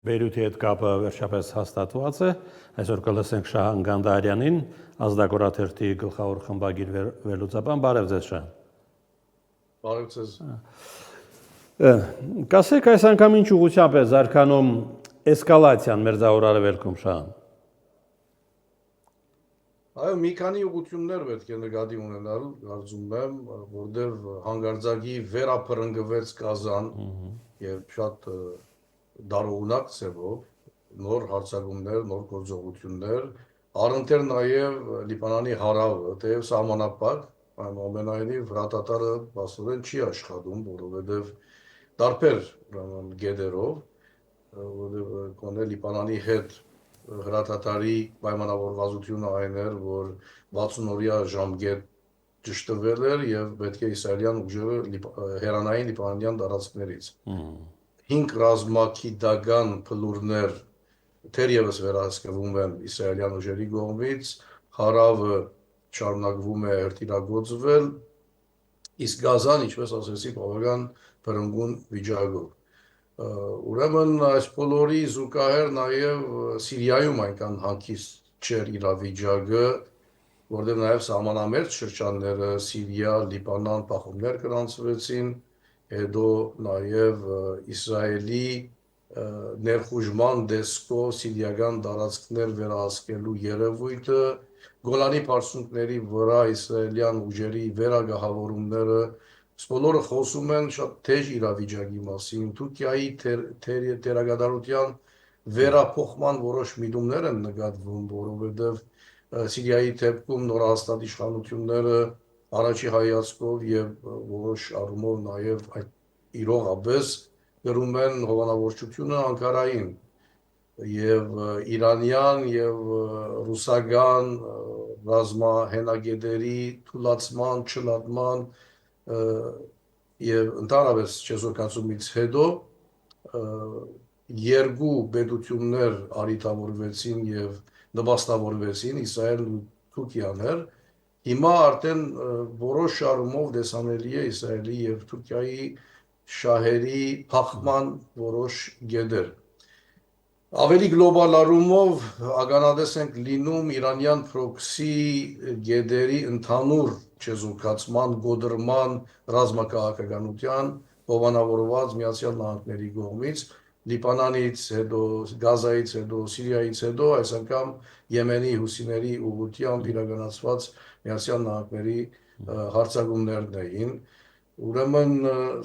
Բեյրութի հետ կապը վերջապես հաստատված է, այսօր կլսենք Շահան Գանդահարյանին, ազդագորաթերթի գլխավոր խմբագիր վերլուծաբան, բարև ձեզ Շահան։ Բարև ձեզ։ Կասեք այս անգամ ինչ ուղղությամբ է զարգանում էսկալացիան Մերձավոր Արևելքում Շահան։ Այո, մի քանի ուղղություններ պետք է նկատի ունենալ, կարծում եմ, որտեղ հանգարձակի վերափրկվեց Կազան եւ շատ դարողունակ ձևով նոր հարձակումներ, նոր գործողություններ, առընթեր նաեւ Լիբանանի հարավը, թեև սահմանապատ, այնուամենայնիվ հրատատարը բացառեն չի աշխատում, որովհետեւ տարբեր գեդերով, որովհետեւ կոնե Լիբանանի հետ հրատատարի պայմանավորվածությունը այն էր, որ 60-օրյա ժամկետ ճշտվել էր եւ պետք է իսրայելյան ուժերը հերանային լիբանանյան տարածքներից 5 ռազմաքիդական փլուրներ թերևս վերահսկվում են իսրայելյան ուժերի կողմից, հարավը շարունակվում է հրթիռագործվել, իսկ Գազան, ինչպես ասեցի, բավական բռնկուն վիճակով։ Ուրեմն այս բոլորի զուգահեռ նաև Սիրիայում այնքան հանգիստ չէր իրավիճակը, որտեղ նաև սահմանամերձ շրջանները Սիրիա, Լիբանան բախումներ գրանցվեցին, հետո նաև Իսրայելի ներխուժման դեսքով սիրիական տարածքներ վերահսկելու երևույթը, Գոլանի պարսունքների վրա իսրայելյան ուժերի վերագահավորումները, բոլորը խոսում են շատ թեժ իրավիճակի մասին, Թուրքիայի թերագադարության վերափոխման որոշ միտումներ են նկատվում, որովհետև Սիրիայի դեպքում նորահաստատ իշխանությունները առաջի հայացքով եւ որոշ առումով նաեւ այդ իրողապես գրում են հովանավորչությունը Անկարային եւ իրանյան եւ ռուսական ռազմահենագետերի թուլացման, չլատման եւ ընդհանրապես չեզոքացումից հետո երկու պետություններ արիթավորվեցին եւ նպաստավորվեցին Իսրայելն ու Թուրքիան հիմա արդեն որոշ առումով տեսանելի է Իսրայելի եւ Թուրքիայի շահերի փախման որոշ գեդեր ավելի գլոբալ առումով ականատես ենք լինում իրանյան պրոքսի գեդերի ընդհանուր չեզոքացման, գոդրման, ռազմաքաղաքականության հովանավորված Միացյալ Նահանգների կողմից Լիբանանից հետո, Գազայից հետո, Սիրիայից հետո, այս անգամ Եմենի հուսիների ուղղությամբ իրականացված Միացյալ Նահանգների հարձակումներն էին։ Ուրեմն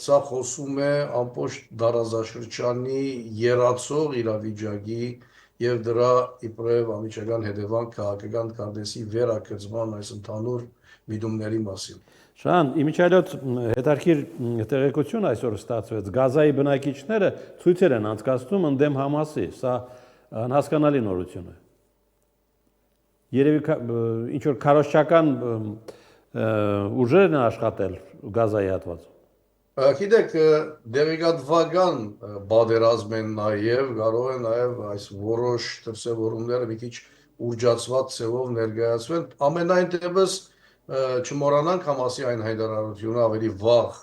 սա խոսում է ամբողջ դարաշրջանի եռացող իրավիճակի եւ դրա իբրև անմիջական հետևանք քաղաքական քարտեզի վերակցման այս ընդհանուր միտումների մասին։ Շահան, իմիջիայլոց հետարքիր տեղեկություն այսօր ստացվեց, Գազայի բնակիչները ցույցեր են անցկացնում ընդդեմ Համասի, սա անհասկանալի նորություն է։ Երևի ինչ որ քարոզչական ուժեր են աշխատել Գազայի հատվածում։ Գիտեք, դեղեկատվական պատերազմ են նաև, կարող է նաև այս որոշ դրսևորումները մի քիչ ուրջացված ձևով ներկայացվել, ամենայն դեպս չմոռանանք Համասի այն հայտարարությունը ավելի վաղ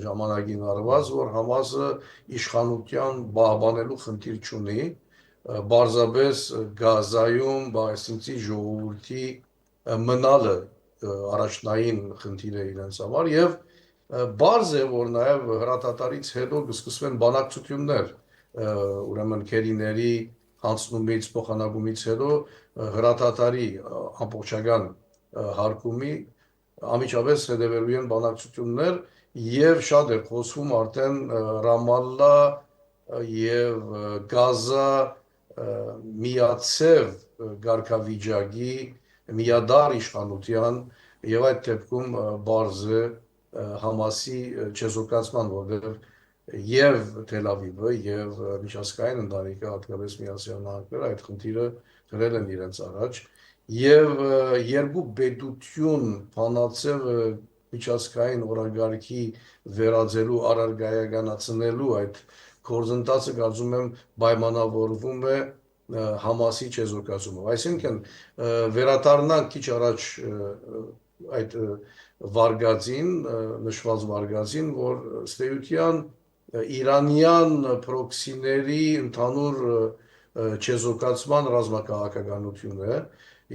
ժամանակին արված, որ Համասը իշխանության պահպանելու խնդիր չունի, պարզապես Գազայում պաղեստինցի ժողովրդի մնալը առաջնային խնդիր է իրենց համար եւ բարձ է, որ նաև հրատատարից հետո կսկսվեն բանակցություններ, ուրեմն քերիների հանձնումից, փոխանակումից հետո հրատատարի ամբողջական հարկումի ամիջապես հետևելու են բանակցություններ եւ շատ է խոսվում արդեն Ռամալլա եւ Գազա միացև գարքավիճակի միադար իշխանության եւ այդ դեպքում բարձ է Համասի չեզոքացման, որտեղ եւ Թել Ավիվը եւ միջազգային ընտանիքը հատկապես Միացյալ Նահանգները այդ խնդիրը դրել են իրենց առաջ եւ երկու պետություն բանացեվը միջազգային օրագարքի վերածելու առարգայականացնելու այդ գործընթացը կարծում եմ պայմանավորվում է Համասի չեզոքացումով, այսինքն վերադառնանք քիչ առաջ այդ վարգածին, նշված վարգածին, որ ըստ էության իրանյան պրոքսիների ընդհանուր չեզոքացման ռազմաքաղաքականություն է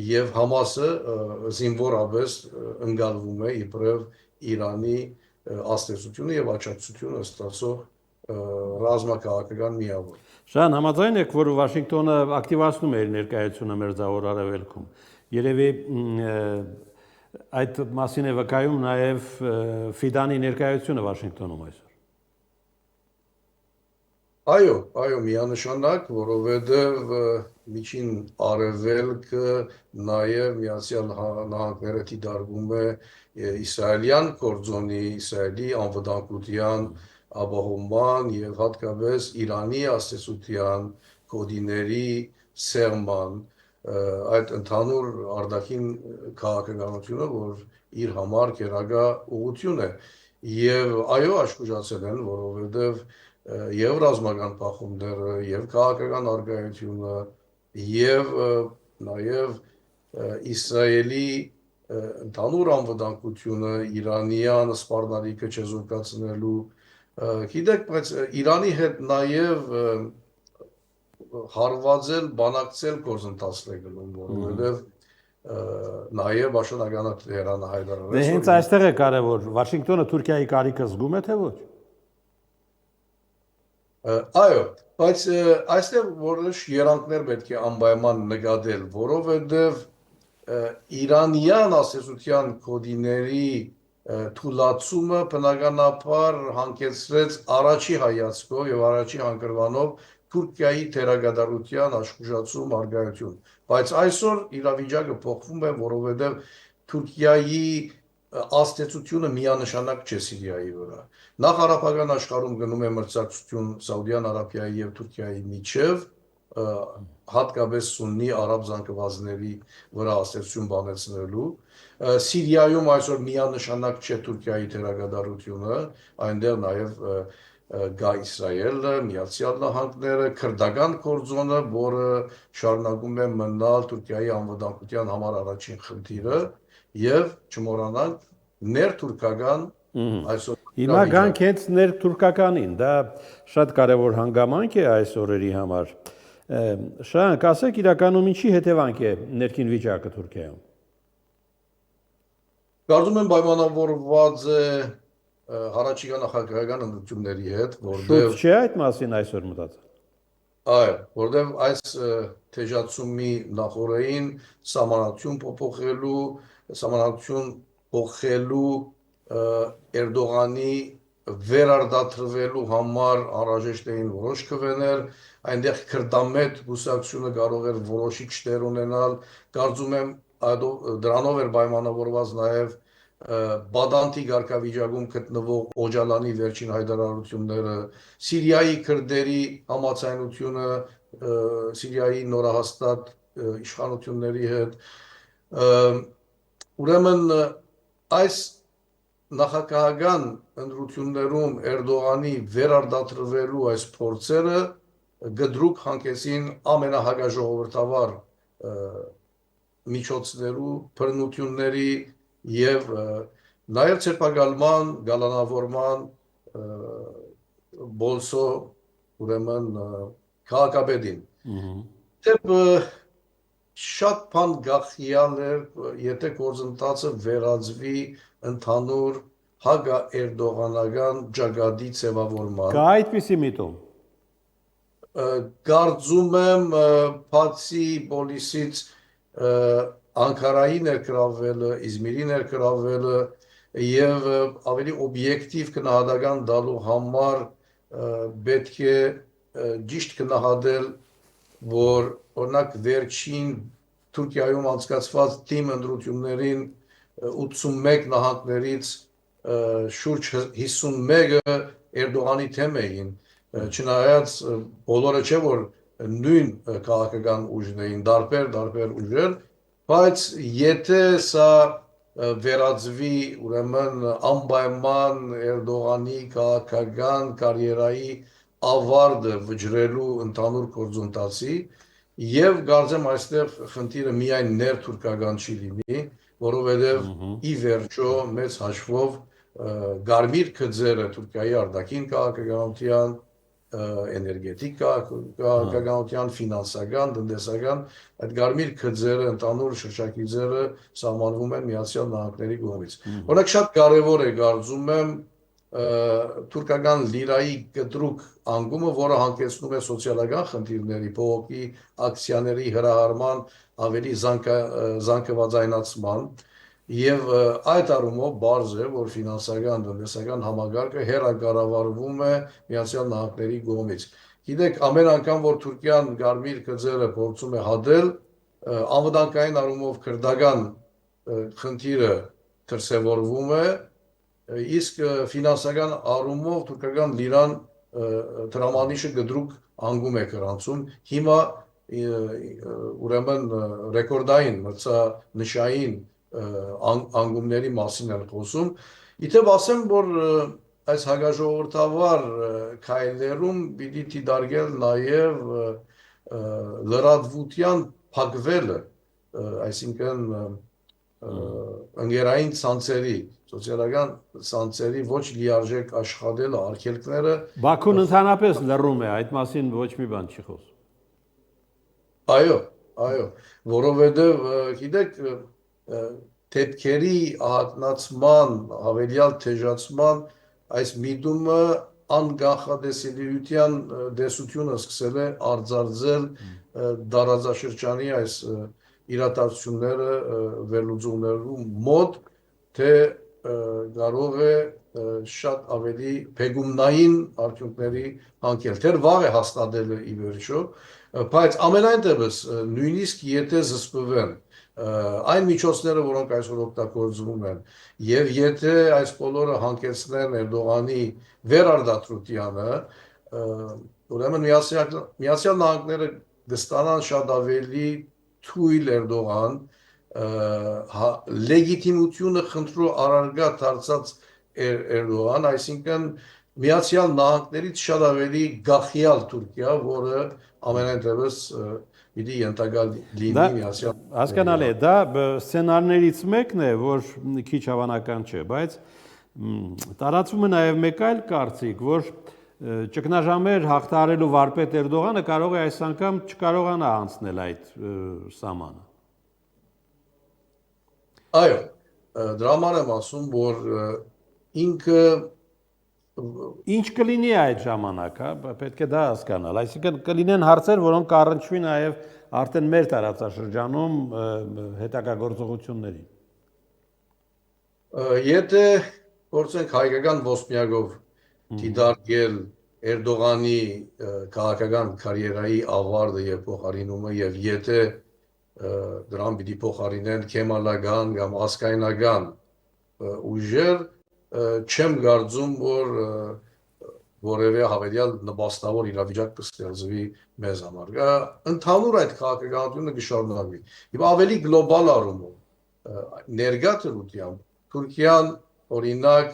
եւ Համասը զինվորապես ընկալվում է իբրև Իրանի աստեցությունը եւ աջակցությունը ստացող ռազմաքաղաքական միավոր։ Շան համաձայն եք, որ Վաշինգտոնը ակտիվացնում է իր ներկայությունը Մերձավոր Արևելքում։ Երևի այդ մասին է վկայում նաև Ֆիդանի ներկայությունը Վաշինգտոնում այսօր։ Այո, միանշանակ, որովհետև միջին արևելքը նաև Միացյալ Նահանգները դիտարկում է իսրայելյան կորձոնի, Իսրայելի անվտանգության ապահովման եւ հատկապես Իրանի աստեցության կոդիների սերման այդ ընդհանուր արտաքին քաղաքականությունը, որ իր համար գերագա ուղղություն է եւ այո աշխուժացել են, որովհետեւ եւ ռազմական փախումները եւ քաղաքական արգայությունը եւ նաեւ Իսրայելի ընդհանուր անվտանգությունը Իրանյան սպառնալիքը չեզոքացնելու գիտեք, բայց Իրանի հետ նաեւ հարվածել, բանակցել գործընթացներ գնում, որովհետեւ նաեւ աշնանական Տեհրանը հայտարարել է։ Դե հենց այստեղ է կարևոր, Վաշինգտոնը Թուրքիայի կարիքը զգում է թե ոչ։ Այո, բայց այստեղ որոշ երանգներ պետք է անպայման նկատել, որովհետև իրանյան աստեցության կոդիների թուլացումը բնականաբար հանգեցրեց առաջի հայացքով եւ առաջի հանգրվանով Թուրքիայի թերագադարության աշխուժացում արգայություն, բայց այսօր իրավիճակը փոխվում է, որովհետև Թուրքիայի աստեցությունը միանշանակ չէ Սիրիայի վրա։ Նախարարական աշխարհում գնում է մրցակցություն Սաուդյան Արաբիայի եւ Թուրքիայի միջև, հատկապես սուննի արաբ զանգվածների վրա աստեցություն բանեցնելու։ Սիրիայում այսօր միանշանակ չէ Թուրքիայի թերագադարությունը, այնտեղ նաեւ գա Իսրայելը, Միացյալ Նահանգները, քրդական կորձոնը, որը շարունակում է մնալ Թուրքիայի անվտանգության համար առաջին խնդիրը եւ չմոռանանք ներթուրքական այսօր Հիմա գանք հենց ներթուրքականին, դա շատ կարևոր հանգամանք է այս օրերի համար։ Շանկ, ասեք իրականում ինչի հետևանք է ներքին վիճակը Թուրքիայում։ Կարծում եմ պայմանավորված է հարաճիգա նախագահական ընդդիմությունների հետ, որտեղ Շուտ չէ այդ մասին այսօր մտածել։ Այո, որտեղ այս թեժացումի նախորդին սահմանադրություն փոխելու Էրդողանի վերարտադրվելու համար անհրաժեշտ էին որոշ քվեներ, այնտեղ քրդամետ գուսակցությունը կարող էր որոշիչ դեր ունենալ, կարծում եմ դրանով էր պայմանավորված նաև Բադանտի ղեկավարում գտնվող Օջալանի վերջին հայտարարությունները, Սիրիայի քրդերի համացայնությունը Սիրիայի նորահաստատ իշխանությունների հետ, ուրեմն այս նախագահական ընտրություններում Էրդողանի վերարտադրվելու այս փորձերը գդրուկ հանգեցին ամենահագաժողովրդավար միջոցներու, բռնությունների եւ նաեւ ցերպակալման, գալանավորման բոլսո ուրեմն քաղաքապետին։ Դեպ շատ բան գախյալ էր, եթե գործընթացը վերածվի ընդհանուր հագա Էրդողանական ջագադի ձևավորման։ Կա այդպիսի միտում։ Կարծում եմ բացի պոլիսից Անկարայի ներգրավվելը, Իզմիրի ներգրավվելը եւ ավելի օբյեկտիվ գնահատական տալու համար պետք է ճիշտ գնահատել, որ օրինակ վերջին Թուրքիայում անցկացված թիմ ընտրություններին 81 նահանգներից շուրջ 51-ը Էրդողանի թեմ էին, չնայած բոլորը չէ որ նույն քաղաքական ուժն էին, տարբեր ուժեր, բայց եթե սա վերածվի ուրեմն անպայման Էրդողանի քաղաքական կարիերայի ավարտը վճռելու ընդհանուր գործընթացի եւ կարծեմ այստեղ խնդիրը միայն ներթուրքական չի լինի, որովհետեւ ի վերջո մեծ հաշվով Գարմիր քծերը Թուրքիայի արտաքին քաղաքականության, էներգետիկ քաղաքականության, ֆինանսական, տնտեսական այդ գարմիր քծերը, ընդհանուր շրջակիցները սահմանվում են Միացյալ Նահանգների կողմից։ Օրինակ շատ կարևոր է կարծում եմ թուրքական լիրայի կտրուկ անկումը, որը հանգեցնում է սոցիալական խնդիրների, փողոքի ակցիաների հրահարման, ավելի զանգվածայնացման, եւ այդ առումով բարձ է, որ ֆինանսական, տնտեսական համագարկը հեռակառավարվում է Միացյալ Նահանգների կողմից։ Գիտեք, ամեն անգամ, որ Թուրքիան գարմիր քծերը փորձում է հադել, անվտանգային առումով քրդական խնդիրը դրսևորվում է, իսկ ֆինանսական առումով թուրքական լիրան տրամանիշը գդրուկ անգում է գրանցում։ Հիմա ուրեմն ռեկորդային մրցանշային անգումների մասին են խոսում։ Իթեպ ասեմ, որ այս հագաժողովրդավար քայլերում պիտի դիտարկել նաև լրատվության փակվելը, այսինքն ընկերային ցանցերի, սոցիալական ցանցերի ոչ լիարժեք աշխատելը, արգելքները Բաքուն ընդհանրապես լռում է, այդ մասին ոչ մի բան չի խոսում։ Այո, որովհետև գիտեք, դեպքերի ահագնացման, հավելյալ թեժացման այս միտումը անկախատեսելիության դեսությունը սկսել է արձարծել դարաձաշրջանի այս իրադարձությունները վերլուծողներու մոտ, թե կարող է շատ ավելի փեգումնային արդյունքների հանգել։ Թեր վաղ է հաստատել ի վերջո, բայց ամենայն դեպս նույնիսկ եթե զսպվեն այն միջոցները, որոնք այսօր օգտագործվում են, եւ եթե այս բոլորը հանգեցնեն Էրդողանի վերարտադրությանը, ուրեմն Միացյալ Նահանգները կստանան շատ ավելի թույլ Էրդողան, լեգիտիմությունը խնդրու առարգա դարձած Էրդողան, այսինքն Միացյալ Նահանգներից շատ ավելի գախյալ Թուրքիա, որը ամենայն դեպս պիտի ենթակա լինի Միացյալ Հասկանալի է, դա սցենարներից մեկն է, որ քիչ հավանական չէ, բայց տարածվում է նաև մեկ այլ կարծիք, որ ճգնաժամեր հաղթահարելու վարպետ Էրդողանը կարող է այս անգամ չկարողանա անցնել այդ սահմանը։ Այո, դրա համար եմ ասում, որ ինքը Ինչ կլինի այդ ժամանակ, պետք է դա հասկանալ, այսինքն կլինեն հարցեր, որոնք կառնչվի նաև արդեն մեր տարածաշրջանում հետագա գործողություններին։ Եթե փորձենք հայկական ոսպնյակով դիտարկել Էրդողանի քաղաքական կարիերայի ավարտը եւ փոխարինումը եւ եթե դրան պիտի փոխարինեն քեմալական կամ ասկայնական ուժեր, չեմ կարծում, որ որևէ հավելյալ նպաստավոր իրավիճակ կստեղծվի մեզ համար։ Ընդհանուր այդ քաղաքականությունը կշարունակվի։ Եվ ավելի գլոբալ առումով ներկա դրությամբ Թուրքիան օրինակ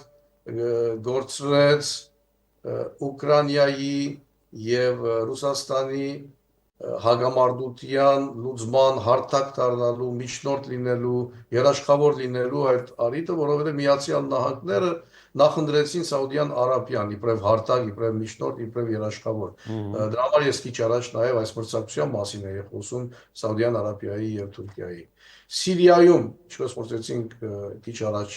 գործրեց Ուկրաինայի եւ Ռուսաստանի հագամարտության լուծման հարթակ դառնալու, միջնորդ լինելու, երաշխավոր լինելու այդ արիտը, որովհետև Միացյալ Նահանգները նախընտրեցին Սաուդյան Արաբիան իբրև հարթակ, իբրև միջնորդ, իբրև երաշխավոր։ Դրա համար ես քիչ առաջ նաև այս մրցակցության մասին էի խոսում Սաուդյան Արաբիայի եւ Թուրքիայի։ Սիրիայում, ինչպես փորձեցինք քիչ առաջ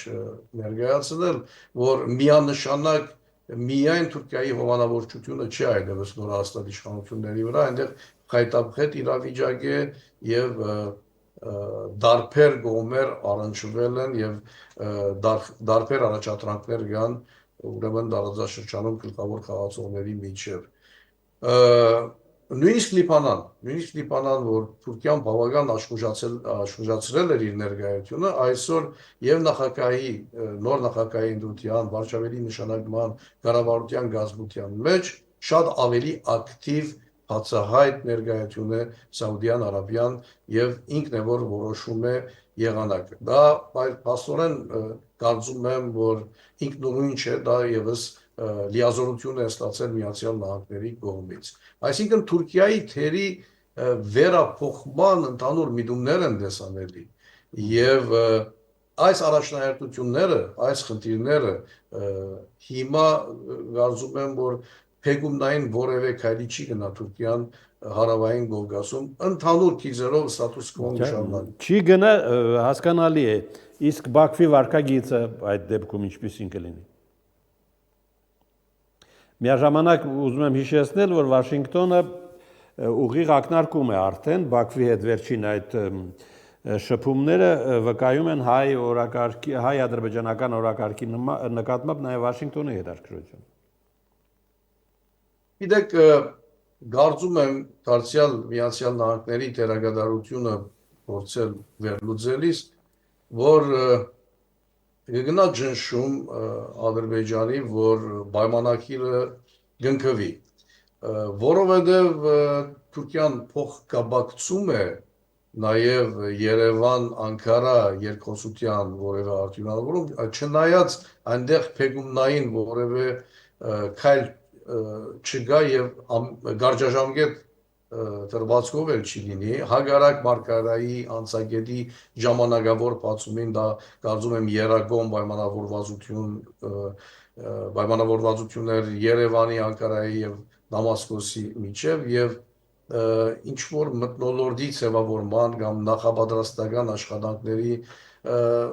ներկայացնել, որ միանշանակ միայն Թուրքիայի հովանավորչությունը չի այլևս նորաստատ իշխանությունների վրա, այնտեղ խայտափխետ իրավիճակ է եւ դարբեր կողմեր առնչվել են եւ դարբեր առաջադրանքներ կան ուրեմն տարածաշրջանում գլխավոր խաղացողների միջև նույնիսկ Լիբանան, որ Թուրքիան բավական աշխուժացրել էր իր ներկայությունը, այսօր եւ նախագահի նոր նախագահի ընդդիմության վարչապետի նշանակման կառավարության գազբության մեջ շատ ավելի ակտիվ բացահայտ ներկայություն է Սաուդյան Արաբիան եւ ինքն է որ որոշում է եղանակը։ Դա փաստորեն կարծում եմ, որ ինքնուրույն չէ, դա եւս լիազորություն է ստացել Միացյալ Նահանգների կողմից։ Այսինքն Թուրքիայի թերի վերափոխման ընդհանուր միտումներ են տեսանելի եւ այս առաջնահերթությունները, այս խնդիրները հիմա կարծում եմ, որ փեգումնային որևէ քայլի չի գնա Թուրքիան հարավային Կովկասում ընդհանուր քիզերով ստատուս քվոն շարունակի։ Չի գնա հասկանալի է, իսկ Բաքվի վարկագիծը այդ դեպքում ինչպիսին կլինի։ Միաժամանակ ուզում եմ հիշեցնել, որ Վաշինգտոնը ուղիղ ակնարկում է արդեն Բաքվի հետ վերջին այդ շփումները վկայում են հայ-ադրբեջանական օրակարգի նկատմամբ նաև Վաշինգտոնի հետաքրքրություն։ Գիտեք, կարծում եմ դարձյալ Միացյալ Նահանգների դերակատարությունը փորձել վերլուծելիս, որ կգնա ճնշում Ադրբեջանի, որ պայմանագիրը կնքվի, որովհետև Թուրքիան փոխկապակցում է նաև Երևան-Անկարա երկխոսության որևէ արտոնավորում, չնայած այնտեղ փեգումնային որևէ քայլ չկա եւ գարջաժամկետ տրվածքով էլ չի լինի, հագարակ Մարկարայի անցագետի ժամանակավոր բացումին դա կարծում եմ երագոմ պայմանավորվածություններ Երևանի, Անկարայի եւ Դամասկոսի միջև եւ ինչ որ մթնոլորտի ձևավորման կամ նախապատրաստական աշխատանքների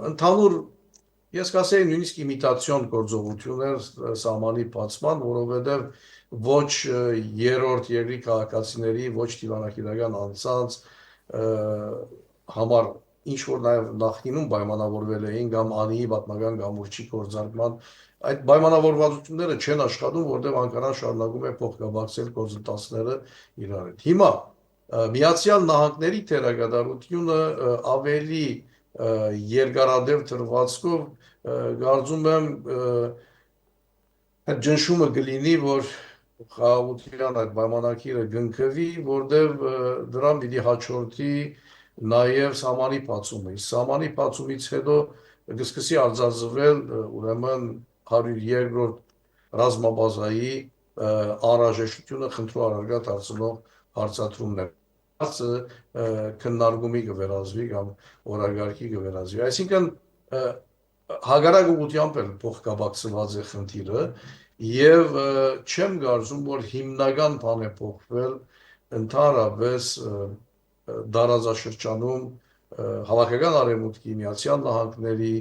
ընդհանուր ես կասեի նույնիսկ իմիտացիոն գործողություններ սահմանի բացման, որովհետև ոչ երրորդ երկրի քաղաքացիների, ոչ դիվանագիտական անձանց համար ինչ որ նաև նախկինում պայմանավորվել էին կամ անի պատմական գամուրջի կորզարկման այդ պայմանավորվածությունները չեն աշխատում, որտեղ Անկարան շարունակում է փոխկապակցել գործընթացները իրար հետ։ Հիմա Միացյալ Նահանգների դերակատարությունը ավելի երկարադեպ դրվածքով կարծում եմ այդ ճնշումը կլինի, որ խաղաղության այդ պայմանագիրը կնքվի, որտեղ դրան պիտի հաջորդի նաև սահմանի բացումը։ Սահմանի բացումից հետո կսկսի արձանձնվել ուրեմն 102-րդ ռազմաբազայի անհրաժեշտությունը խնդրու առարկա դարձնող հարցադրումներ քննարկումի կվերածվի կամ օրակարգի կվերածվի։ Այսինքն հագարակ ուղղությամբ էլ փոխկապակցված է խնդիրը եւ չեմ կարծում, որ հիմնական բան է փոխվել ընդհանրապես դարաձաշրջանում հավաքական արևմուտքի Միացյալ Նահանգների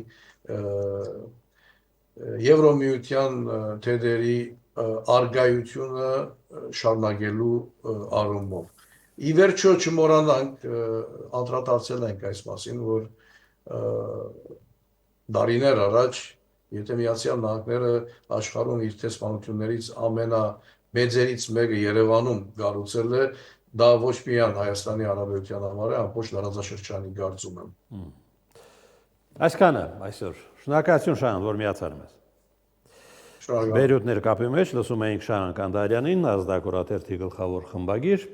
Եվրոմիության թեդերի արգայությունը շարունակելու առումով։ Ի վերջո չմոռանանք, անդրադարձել ենք այս մասին, որ դարիներ առաջ, եթե Միացյալ Նահանգները աշխարհում իր տեսփանություններից ամենամեծերից մեկը Երևանում կառուցել է, դա ոչ միայն Հայաստանի Հանրապետության համար է, ամբողջ տարածաշրջանի կարծում եմ։ Այսքանը այսօր։ Շնորհակալություն Շահան, որ միացար մեզ։ Շնորհակալ։ Բերութներ կապի մեջ լսում էինք Շահան Կանդարյանին, ազդակորաթերթի գլխավոր խմբագիր։